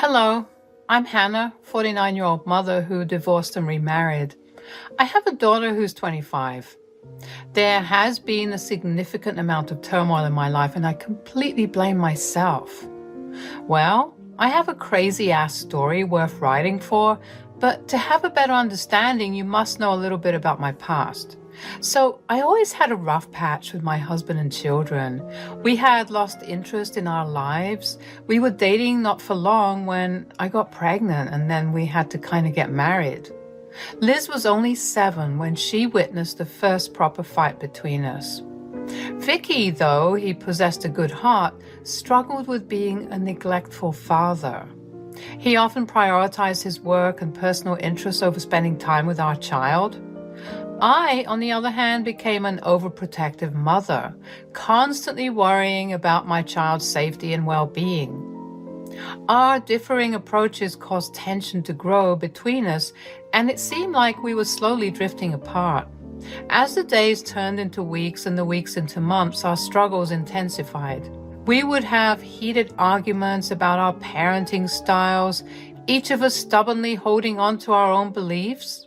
Hello, I'm Hannah, 49-year-old mother who divorced and remarried. I have a daughter who's 25. There has been a significant amount of turmoil in my life, and I completely blame myself. Well, I have a crazy-ass story worth writing for, but to have a better understanding, you must know a little bit about my past. So I always had a rough patch with my husband and children. We had lost interest in our lives. We were dating not for long when I got pregnant, and then we had to kind of get married. Liz was only 7 when she witnessed the first proper fight between us. Vicky, though he possessed a good heart, struggled with being a neglectful father. He often prioritized his work and personal interests over spending time with our child. I, on the other hand, became an overprotective mother, constantly worrying about my child's safety and well-being. Our differing approaches caused tension to grow between us, and it seemed like we were slowly drifting apart. As the days turned into weeks and the weeks into months, our struggles intensified. We would have heated arguments about our parenting styles, each of us stubbornly holding on to our own beliefs.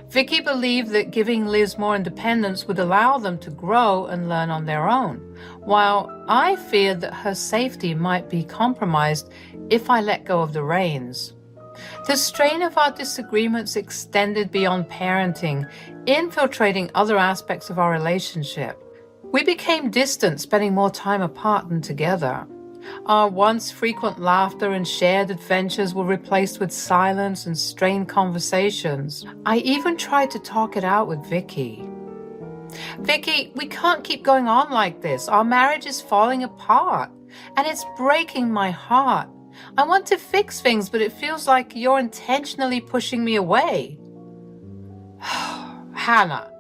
Vicky believed that giving Liz more independence would allow them to grow and learn on their own, while I feared that her safety might be compromised if I let go of the reins. The strain of our disagreements extended beyond parenting, infiltrating other aspects of our relationship. We became distant, spending more time apart than together. Our once frequent laughter and shared adventures were replaced with silence and strained conversations. I even tried to talk it out with Vicky. Vicky, we can't keep going on like this. Our marriage is falling apart, and it's breaking my heart. I want to fix things, but it feels like you're intentionally pushing me away. Hannah,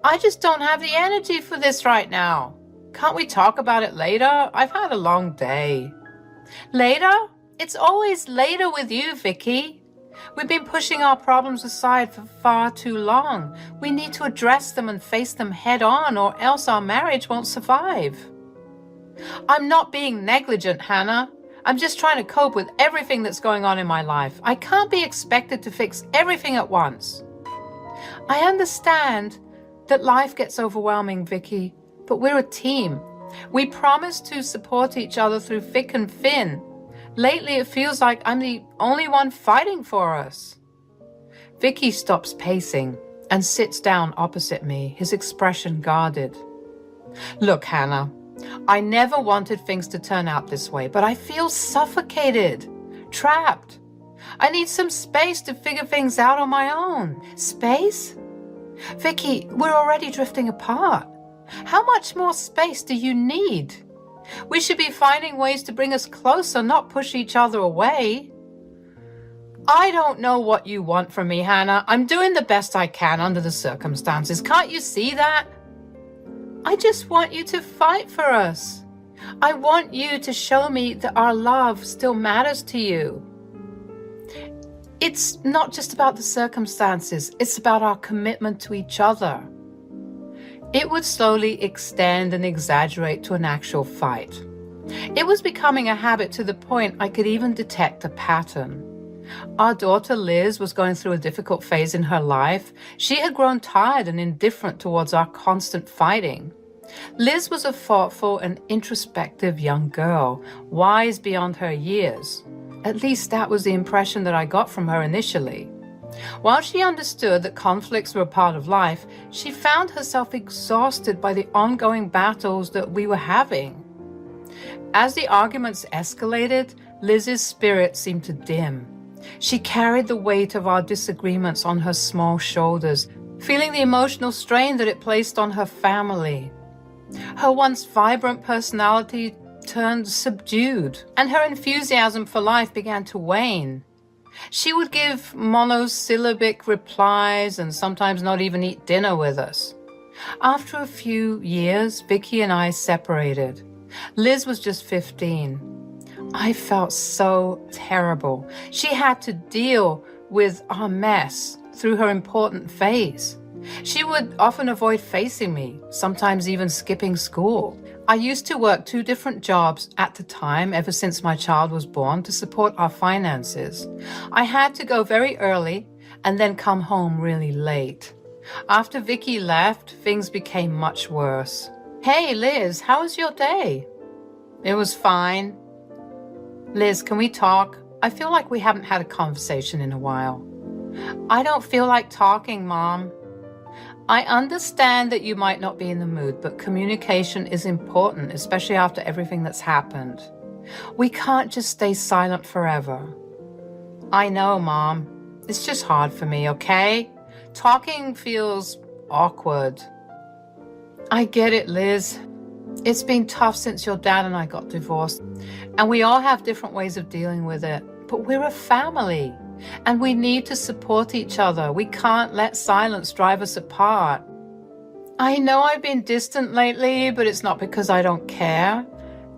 I just don't have the energy for this right now. Can't we talk about it later? I've had a long day. Later? It's always later with you, Vicky. We've been pushing our problems aside for far too long. We need to address them and face them head on, or else our marriage won't survive. I'm not being negligent, Hannah. I'm just trying to cope with everything that's going on in my life. I can't be expected to fix everything at once. I understand that life gets overwhelming, Vicky. But we're a team. We promise to support each other through thick and thin. Lately, it feels like I'm the only one fighting for us. Vicky stops pacing and sits down opposite me, his expression guarded. Look, Hannah, I never wanted things to turn out this way, but I feel suffocated, trapped. I need some space to figure things out on my own. Space? Vicky, we're already drifting apart. How much more space do you need? We should be finding ways to bring us closer, not push each other away. I don't know what you want from me, Hannah. I'm doing the best I can under the circumstances. Can't you see that? I just want you to fight for us. I want you to show me that our love still matters to you. It's not just about the circumstances. It's about our commitment to each other. It would slowly extend and exaggerate to an actual fight. It was becoming a habit to the point I could even detect a pattern. Our daughter Liz was going through a difficult phase in her life. She had grown tired and indifferent towards our constant fighting. Liz was a thoughtful and introspective young girl, wise beyond her years. At least that was the impression that I got from her initially. While she understood that conflicts were a part of life, she found herself exhausted by the ongoing battles that we were having. As the arguments escalated, Liz's spirit seemed to dim. She carried the weight of our disagreements on her small shoulders, feeling the emotional strain that it placed on her family. Her once vibrant personality turned subdued, and her enthusiasm for life began to wane. She would give monosyllabic replies and sometimes not even eat dinner with us. After a few years, Vicky and I separated. Liz was just 15. I felt so terrible. She had to deal with our mess through her important phase. She would often avoid facing me, sometimes even skipping school. I used to work 2 different jobs at the time ever since my child was born to support our finances. I had to go very early and then come home really late. After Vicky left, things became much worse. Hey, Liz, how was your day? It was fine. Liz, can we talk? I feel like we haven't had a conversation in a while. I don't feel like talking, Mom. I understand that you might not be in the mood, but communication is important, especially after everything that's happened. We can't just stay silent forever. I know, Mom. It's just hard for me, okay? Talking feels awkward. I get it, Liz. It's been tough since your dad and I got divorced, and we all have different ways of dealing with it, but we're a family. And we need to support each other. We can't let silence drive us apart. I know I've been distant lately, but it's not because I don't care.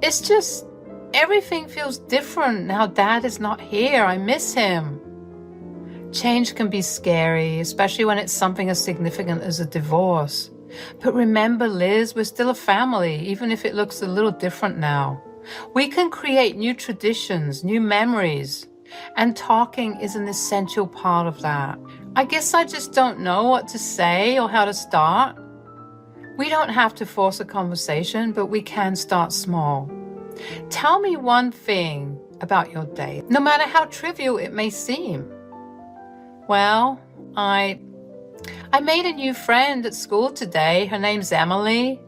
It's just everything feels different now Dad is not here. I miss him. Change can be scary, especially when it's something as significant as a divorce. But remember, Liz, we're still a family, even if it looks a little different now. We can create new traditions, new memories. And talking is an essential part of that. I guess I just don't know what to say or how to start. We don't have to force a conversation, but we can start small. Tell me one thing about your day, no matter how trivial it may seem. Well, I made a new friend at school today. Her name's Emily.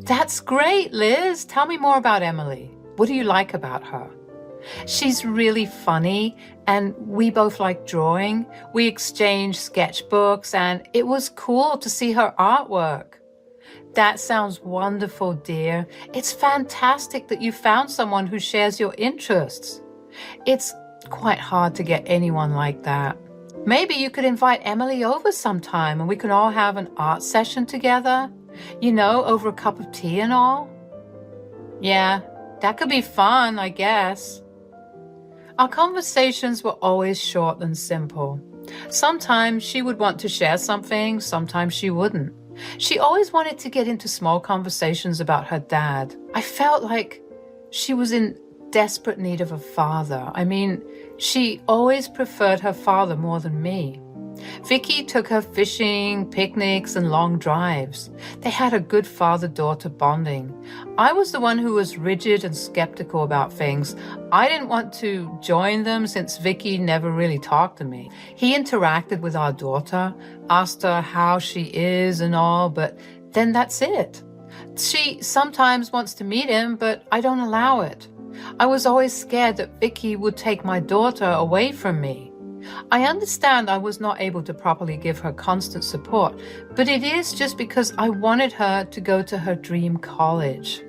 That's great, Liz. Tell me more about Emily. What do you like about her? She's really funny, and we both like drawing. We exchanged sketchbooks, and it was cool to see her artwork. That sounds wonderful, dear. It's fantastic that you found someone who shares your interests. It's quite hard to get anyone like that. Maybe you could invite Emily over sometime, and we can all have an art session together, over a cup of tea and all. Yeah, that could be fun, I guess. Our conversations were always short and simple. Sometimes she would want to share something, sometimes she wouldn't. She always wanted to get into small conversations about her dad. I felt like she was in desperate need of a father. She always preferred her father more than me. Vicky took her fishing, picnics, and long drives. They had a good father-daughter bonding. I was the one who was rigid and skeptical about things. I didn't want to join them since Vicky never really talked to me. He interacted with our daughter, asked her how she is and all, but then that's it. She sometimes wants to meet him, but I don't allow it. I was always scared that Vicky would take my daughter away from me. I understand I was not able to properly give her constant support, but it is just because I wanted her to go to her dream college.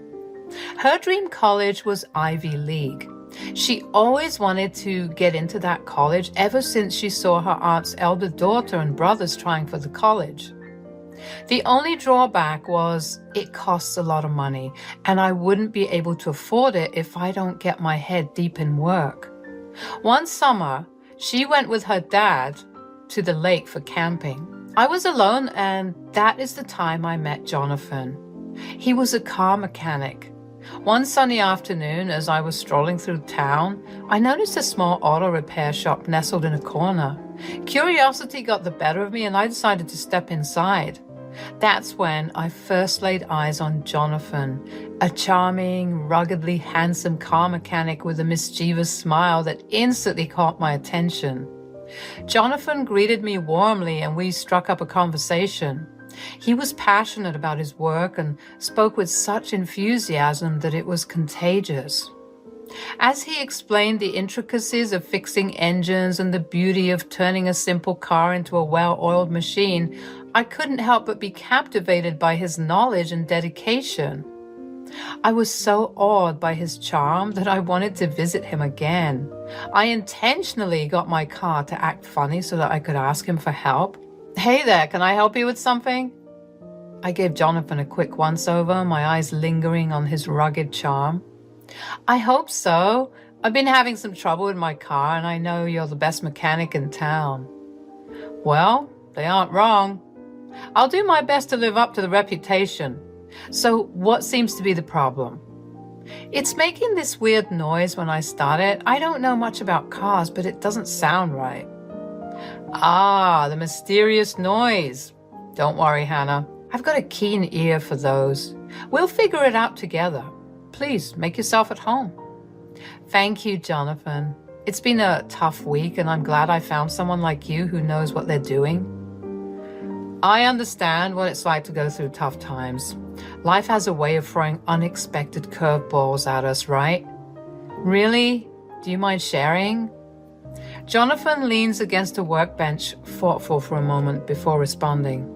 Her dream college was Ivy League. She always wanted to get into that college ever since she saw her aunt's elder daughter and brothers trying for the college. The only drawback was it costs a lot of money, and I wouldn't be able to afford it if I don't get my head deep in work. One summer, she went with her dad to the lake for camping. I was alone, and that is the time I met Jonathan. He was a car mechanic. One sunny afternoon, as I was strolling through town, I noticed a small auto repair shop nestled in a corner. Curiosity got the better of me, and I decided to step inside. That's when I first laid eyes on Jonathan, a charming, ruggedly handsome car mechanic with a mischievous smile that instantly caught my attention. Jonathan greeted me warmly, and we struck up a conversation. He was passionate about his work and spoke with such enthusiasm that it was contagious. As he explained the intricacies of fixing engines and the beauty of turning a simple car into a well-oiled machine, I couldn't help but be captivated by his knowledge and dedication. I was so awed by his charm that I wanted to visit him again. I intentionally got my car to act funny so that I could ask him for help. Hey there, can I help you with something? I gave Jonathan a quick once-over, my eyes lingering on his rugged charm. I hope so. I've been having some trouble with my car, and I know you're the best mechanic in town. Well, they aren't wrong. I'll do my best to live up to the reputation. So what seems to be the problem? It's making this weird noise when I start it. I don't know much about cars, but it doesn't sound right. Ah, the mysterious noise. Don't worry, Hannah. I've got a keen ear for those. We'll figure it out together. Please make yourself at home. Thank you, Jonathan. It's been a tough week, and I'm glad I found someone like you who knows what they're doing. I understand what it's like to go through tough times. Life has a way of throwing unexpected curveballs at us, right? Really? Do you mind sharing? Jonathan leans against a workbench, thoughtful for a moment before responding.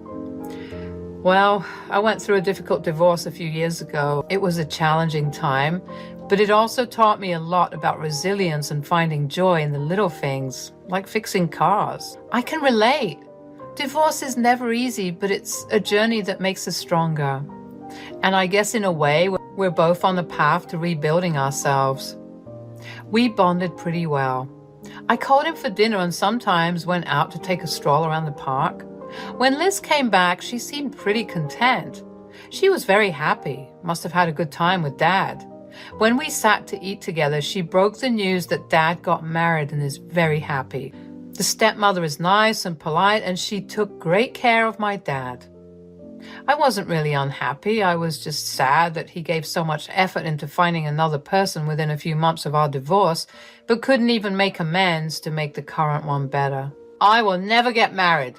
Well, I went through a difficult divorce a few years ago. It was a challenging time, but it also taught me a lot about resilience and finding joy in the little things, like fixing cars. I can relate. Divorce is never easy, but it's a journey that makes us stronger. And I guess in a way, we're both on the path to rebuilding ourselves. We bonded pretty well. I called him for dinner and sometimes went out to take a stroll around the park. When Liz came back, she seemed pretty content. She was very happy, must have had a good time with Dad. When we sat to eat together, she broke the news that Dad got married and is very happy. The stepmother is nice and polite, and she took great care of my dad. I wasn't really unhappy. I was just sad that he gave so much effort into finding another person within a few months of our divorce, but couldn't even make amends to make the current one better. I will never get married.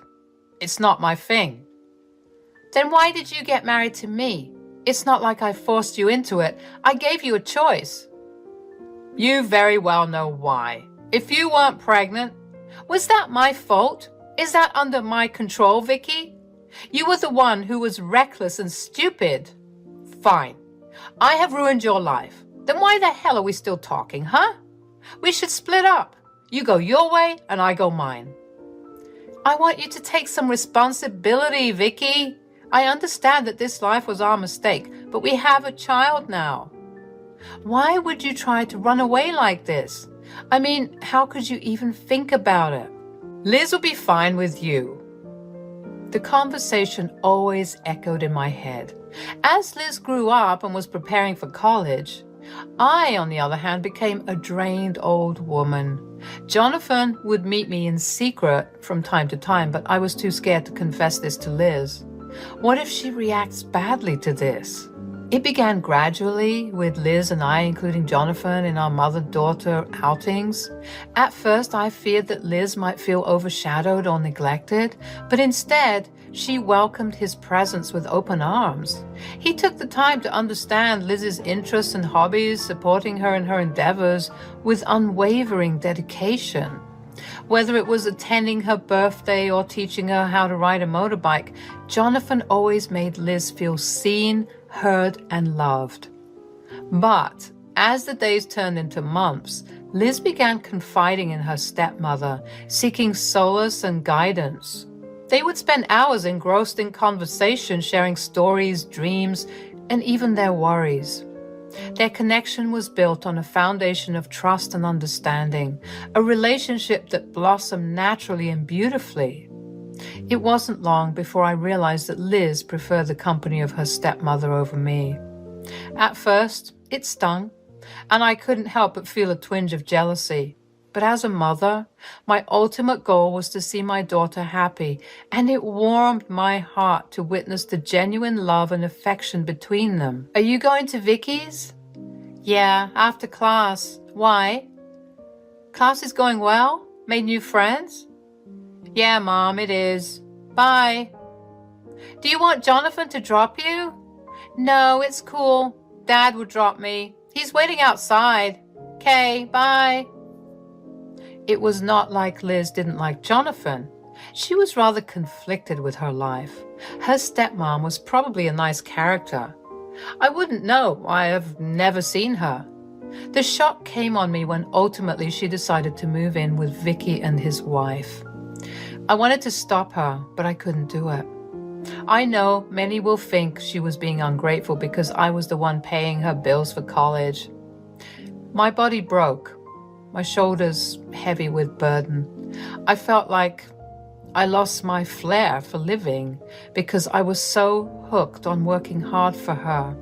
It's not my thing. Then why did you get married to me? It's not like I forced you into it. I gave you a choice. You very well know why. If you weren't pregnant, was that my fault? Is that under my control, Vicky? You were the one who was reckless and stupid. Fine. I have ruined your life. Then why the hell are we still talking, huh? We should split up. You go your way and I go mine. I want you to take some responsibility, Vicky. I understand that this life was our mistake, but we have a child now. Why would you try to run away like this? I mean, how could you even think about it? Liz will be fine with you. The conversation always echoed in my head. As Liz grew up and was preparing for college, I, on the other hand, became a drained old woman. Jonathan would meet me in secret from time to time, but I was too scared to confess this to Liz. What if she reacts badly to this? It began gradually with Liz and I, including Jonathan, in our mother-daughter outings. At first, I feared that Liz might feel overshadowed or neglected, but instead, she welcomed his presence with open arms. He took the time to understand Liz's interests and hobbies, supporting her in her endeavors with unwavering dedication. Whether it was attending her birthday or teaching her how to ride a motorbike, Jonathan always made Liz feel seen, heard, and loved. But as the days turned into months, Liz began confiding in her stepmother, seeking solace and guidance. They would spend hours engrossed in conversation, sharing stories, dreams, and even their worries. Their connection was built on a foundation of trust and understanding, a relationship that blossomed naturally and beautifully. It wasn't long before I realized that Liz preferred the company of her stepmother over me. At first, it stung, and I couldn't help but feel a twinge of jealousy. But as a mother, my ultimate goal was to see my daughter happy, and it warmed my heart to witness the genuine love and affection between them. Are you going to Vicky's? Yeah, after class. Why? Class is going well? Made new friends? Yeah, Mom, it is. Bye. Do you want Jonathan to drop you? No, it's cool. Dad will drop me. He's waiting outside. Okay, bye. It was not like Liz didn't like Jonathan. She was rather conflicted with her life. Her stepmom was probably a nice character. I wouldn't know. I have never seen her. The shock came on me when ultimately she decided to move in with Vicky and his wife. I wanted to stop her, but I couldn't do it. I know many will think she was being ungrateful because I was the one paying her bills for college. My body broke. My shoulders heavy with burden. I felt like I lost my flair for living because I was so hooked on working hard for her.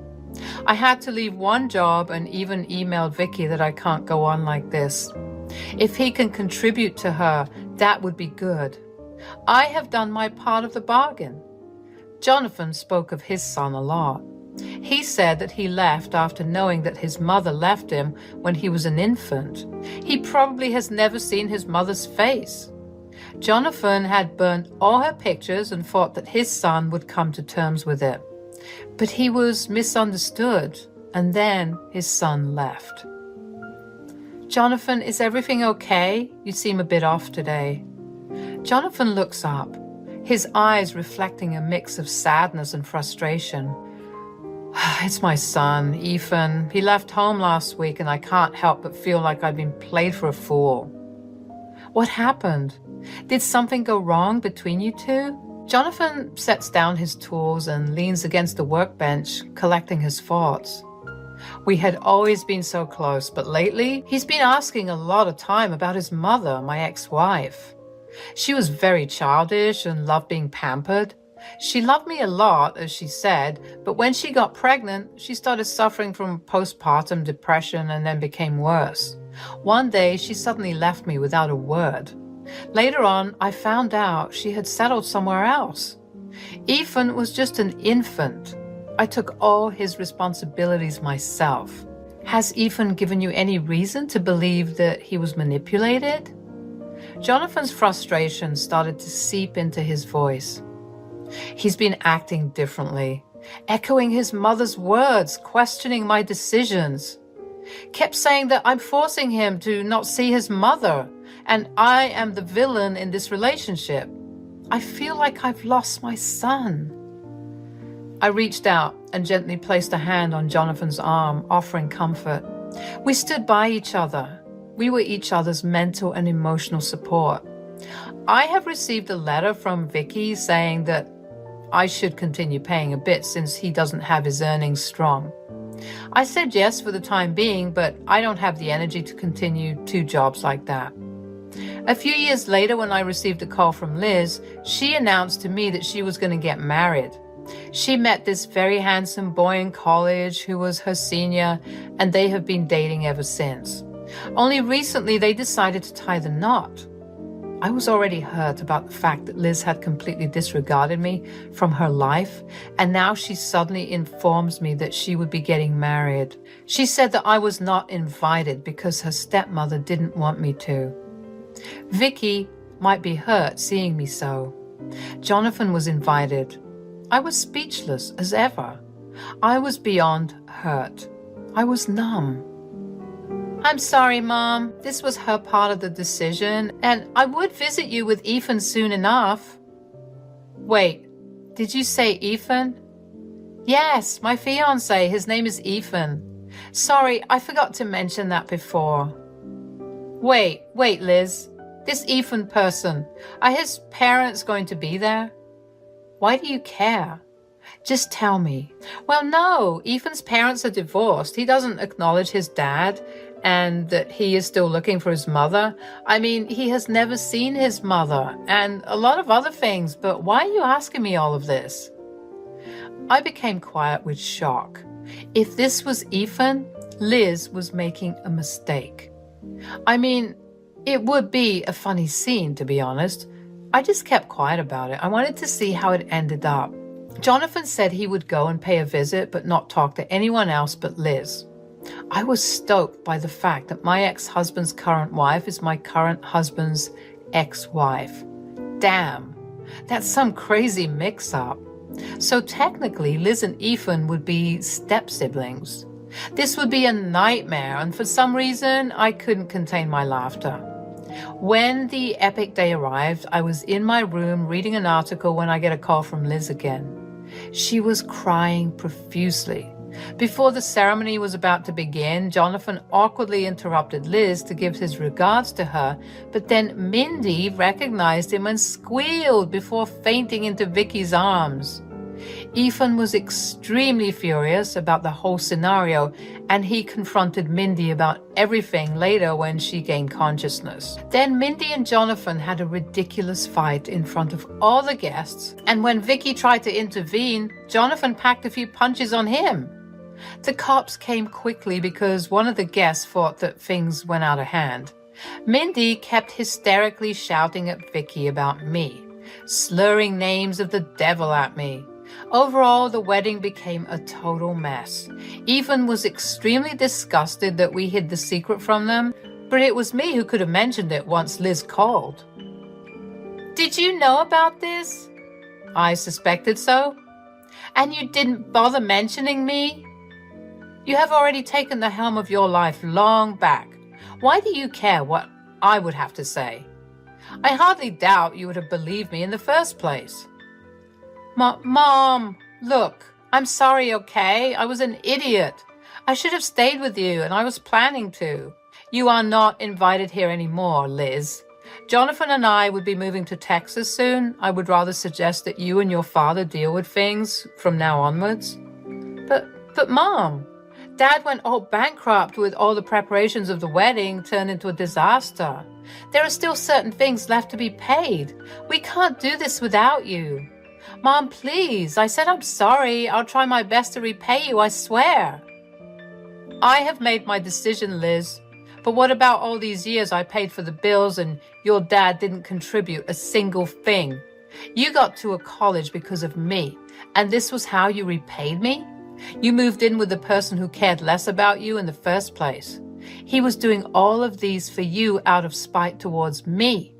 I had to leave one job and even emailed Vicky that I can't go on like this. If he can contribute to her, that would be good. I have done my part of the bargain. Jonathan spoke of his son a lot. He said that he left after knowing that his mother left him when he was an infant. He probably has never seen his mother's face. Jonathan had burnt all her pictures and thought that his son would come to terms with it. But he was misunderstood, and then his son left. Jonathan, is everything okay? You seem a bit off today. Jonathan looks up, his eyes reflecting a mix of sadness and frustration. It's my son, Ethan. He left home last week and I can't help but feel like I've been played for a fool. What happened? Did something go wrong between you two? Jonathan sets down his tools and leans against the workbench, collecting his thoughts. We had always been so close, but lately he's been asking a lot of time about his mother, my ex-wife. She was very childish and loved being pampered. She loved me a lot, as she said, but when she got pregnant, she started suffering from postpartum depression and then became worse. One day, she suddenly left me without a word. Later on, I found out she had settled somewhere else. Ethan was just an infant. I took all his responsibilities myself. Has Ethan given you any reason to believe that he was manipulated? Jonathan's frustration started to seep into his voice. He's been acting differently, echoing his mother's words, questioning my decisions. Kept saying that I'm forcing him to not see his mother, and I am the villain in this relationship. I feel like I've lost my son. I reached out and gently placed a hand on Jonathan's arm, offering comfort. We stood by each other. We were each other's mental and emotional support. I have received a letter from Vicky saying that I should continue paying a bit since he doesn't have his earnings strong. I said yes for the time being, but I don't have the energy to continue 2 jobs like that. A few years later, when I received a call from Liz, she announced to me that she was going to get married. She met this very handsome boy in college who was her senior, and they have been dating ever since. Only recently they decided to tie the knot. I was already hurt about the fact that Liz had completely disregarded me from her life, and now she suddenly informs me that she would be getting married. She said that I was not invited because her stepmother didn't want me to. Vicky might be hurt seeing me so. Jonathan was invited. I was speechless as ever. I was beyond hurt. I was numb. I'm sorry, Mom. This was her part of the decision, and I would visit you with Ethan soon enough. Wait, did you say Ethan? Yes, my fiancé. His name is Ethan. Sorry, I forgot to mention that before. Wait, Liz. This Ethan person, are his parents going to be there? Why do you care? Just tell me. Well, no, Ethan's parents are divorced. He doesn't acknowledge his dad and that he is still looking for his mother. I mean, he has never seen his mother and a lot of other things, but why are you asking me all of this? I became quiet with shock. If this was Ethan, Liz was making a mistake. I mean, it would be a funny scene, to be honest. I just kept quiet about it. I wanted to see how it ended up. Jonathan said he would go and pay a visit, but not talk to anyone else but Liz. I was stoked by the fact that my ex-husband's current wife is my current husband's ex-wife. Damn, that's some crazy mix-up. So technically, Liz and Ethan would be step-siblings. This would be a nightmare, and for some reason, I couldn't contain my laughter. When the epic day arrived, I was in my room reading an article when I get a call from Liz again. She was crying profusely. Before the ceremony was about to begin, Jonathan awkwardly interrupted Liz to give his regards to her, but then Mindy recognized him and squealed before fainting into Vicky's arms. Ethan was extremely furious about the whole scenario, and he confronted Mindy about everything later when she gained consciousness. Then Mindy and Jonathan had a ridiculous fight in front of all the guests, and when Vicky tried to intervene, Jonathan packed a few punches on him. The cops came quickly because one of the guests thought that things went out of hand. Mindy kept hysterically shouting at Vicky about me, slurring names of the devil at me. Overall, the wedding became a total mess. Ethan was extremely disgusted that we hid the secret from them, but it was me who could have mentioned it once Liz called. "Did you know about this?" "I suspected so." "And you didn't bother mentioning me?" "You have already taken the helm of your life long back. Why do you care what I would have to say? I hardly doubt you would have believed me in the first place." Mom, look, I'm sorry, okay? I was an idiot. I should have stayed with you, and I was planning to. You are not invited here anymore, Liz. Jonathan and I would be moving to Texas soon. I would rather suggest that you and your father deal with things from now onwards. But Mom, Dad went all bankrupt with all the preparations of the wedding turned into a disaster. There are still certain things left to be paid. We can't do this without you. Mom, please, I said I'm sorry. I'll try my best to repay you, I swear. I have made my decision, Liz. But what about all these years I paid for the bills and your dad didn't contribute a single thing? You got to a college because of me, and this was how you repaid me? You moved in with the person who cared less about you in the first place. He was doing all of these for you out of spite towards me.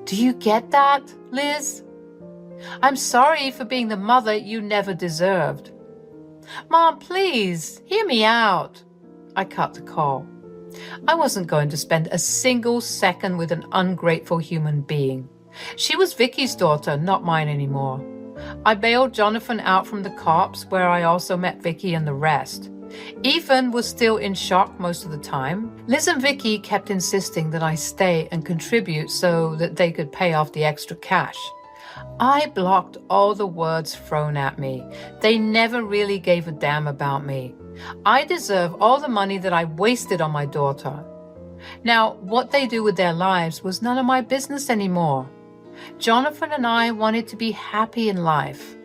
Do you get that, Liz? I'm sorry for being the mother you never deserved. Mom, please, hear me out. I cut the call. I wasn't going to spend a single second with an ungrateful human being. She was Vicky's daughter, not mine anymore. I bailed Jonathan out from the cops, where I also met Vicky and the rest. Ethan was still in shock most of the time. Liz and Vicky kept insisting that I stay and contribute so that they could pay off the extra cash. I blocked all the words thrown at me. They never really gave a damn about me. I deserve all the money that I wasted on my daughter. Now, what they do with their lives was none of my business anymore. Jonathan and I wanted to be happy in life.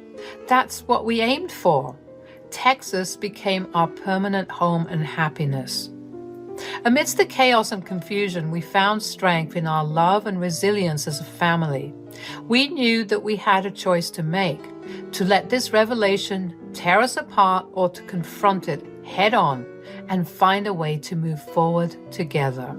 That's what we aimed for. Texas became our permanent home and happiness. Amidst the chaos and confusion, we found strength in our love and resilience as a family. We knew that we had a choice to make, to let this revelation tear us apart or to confront it head on and find a way to move forward together.